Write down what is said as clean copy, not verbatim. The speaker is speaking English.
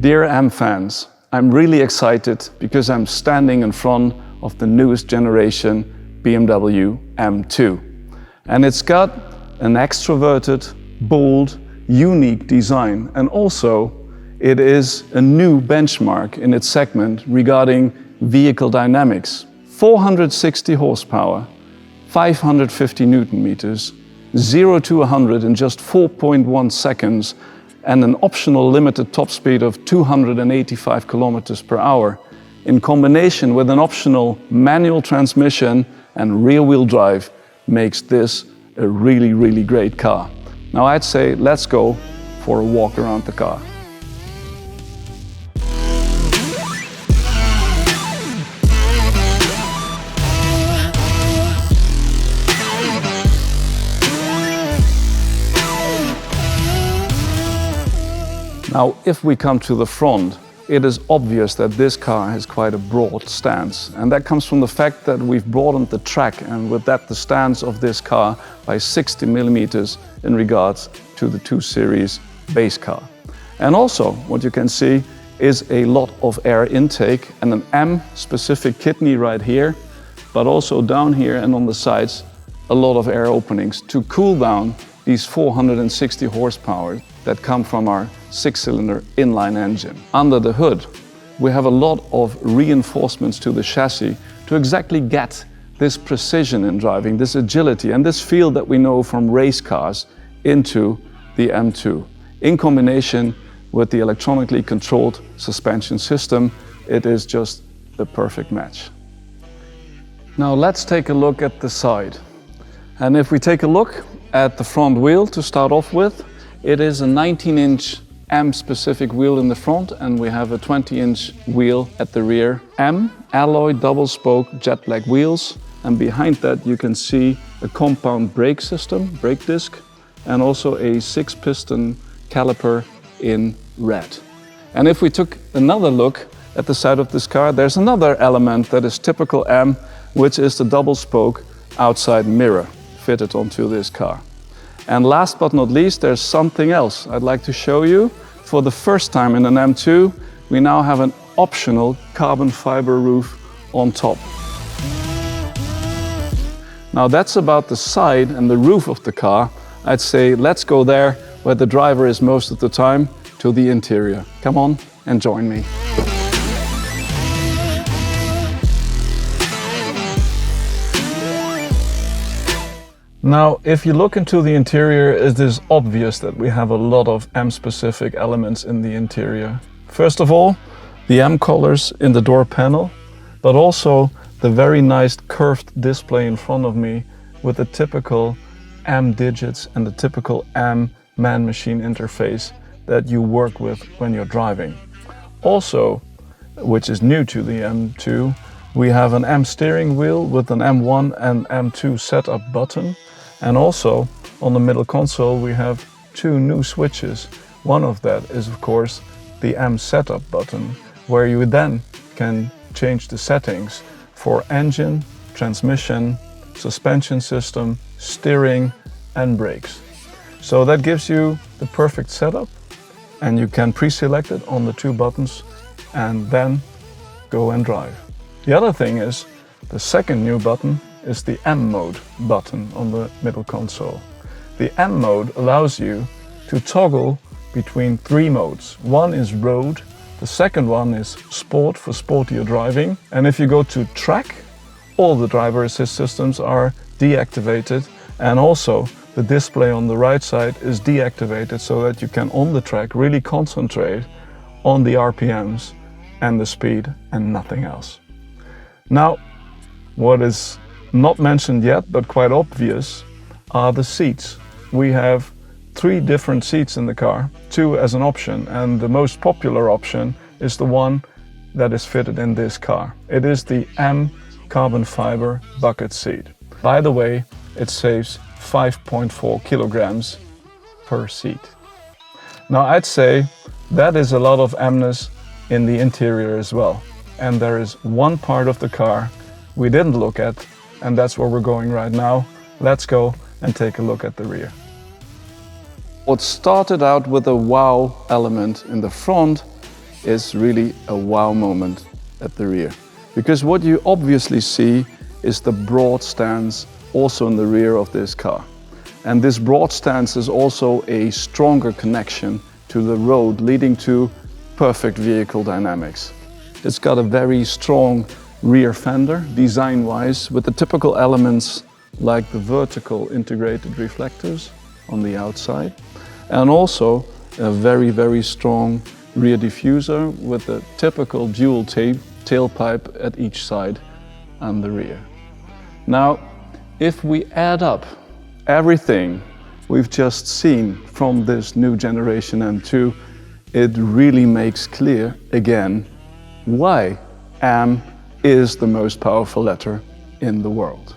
Dear M fans, I'm really excited because I'm standing in front of the newest generation BMW M2. And it's got an extroverted, bold, unique design, and also it is a new benchmark in its segment regarding vehicle dynamics. 460 horsepower, 550 Newton meters, 0 to 100 in just 4.1 seconds, and an optional limited top speed of 285 kilometers per hour, in combination with an optional manual transmission and rear-wheel drive, makes this a really great car. Now I'd say let's go for a walk around the car. Now, if we come to the front, it is obvious that this car has quite a broad stance. And that comes from the fact that we've broadened the track, and with that the stance of this car by 60 millimeters in regards to the 2 Series base car. And also, what you can see is a lot of air intake and an M-specific kidney right here, but also down here and on the sides, a lot of air openings to cool down these 460 horsepower that come from our 6-cylinder inline engine. Under the hood, we have a lot of reinforcements to the chassis to exactly get this precision in driving, this agility, and this feel that we know from race cars into the M2. In combination with the electronically controlled suspension system, it is just the perfect match. Now let's take a look at the side. And if we take a look at the front wheel to start off with, it is a 19-inch M-specific wheel in the front, and we have a 20-inch wheel at the rear. M alloy double-spoke jet black wheels, and behind that you can see a compound brake system, brake disc, and also a 6-piston caliper in red. And if we took another look at the side of this car, there's another element that is typical M, which is the double-spoke outside mirror fitted onto this car. And last but not least, there's something else I'd like to show you. For the first time in an M2, we now have an optional carbon fiber roof on top. Now that's about the side and the roof of the car. I'd say let's go there where the driver is most of the time, to the interior. Come on and join me. Now, if you look into the interior, it is obvious that we have a lot of M-specific elements in the interior. First of all, the M colors in the door panel, but also the very nice curved display in front of me with the typical M digits and the typical M man-machine interface that you work with when you're driving. Also, which is new to the M2, we have an M steering wheel with an M1 and M2 setup button. And also, on the middle console, we have 2 new switches. One of that is, of course, the M setup button, where you then can change the settings for engine, transmission, suspension system, steering, and brakes. So that gives you the perfect setup, and you can pre-select it on the 2 buttons and then go and drive. The other thing is, the second new button is the M mode button on the middle console. The M mode allows you to toggle between 3 modes. One is road, the second one is sport for sportier driving, and if you go to track, all the driver assist systems are deactivated, and also the display on the right side is deactivated so that you can on the track really concentrate on the RPMs and the speed and nothing else. Now, what is not mentioned yet, but quite obvious, are the seats. We have 3 different seats in the car, 2 as an option, and the most popular option is the one that is fitted in this car. It is the M carbon fiber bucket seat. By the way, it saves 5.4 kilograms per seat. Now I'd say that is a lot of Mness in the interior as well. And there is one part of the car we didn't look at, and that's where we're going right now. Let's go and take a look at the rear. What started out with a wow element in the front is really a wow moment at the rear. Because what you obviously see is the broad stance also in the rear of this car. And this broad stance is also a stronger connection to the road, leading to perfect vehicle dynamics. It's got a very strong rear fender, design-wise, with the typical elements like the vertical integrated reflectors on the outside, and also a very, very strong rear diffuser with the typical dual tailpipe at each side and the rear. Now, if we add up everything we've just seen from this new generation M2, it really makes clear again why M is the most powerful letter in the world.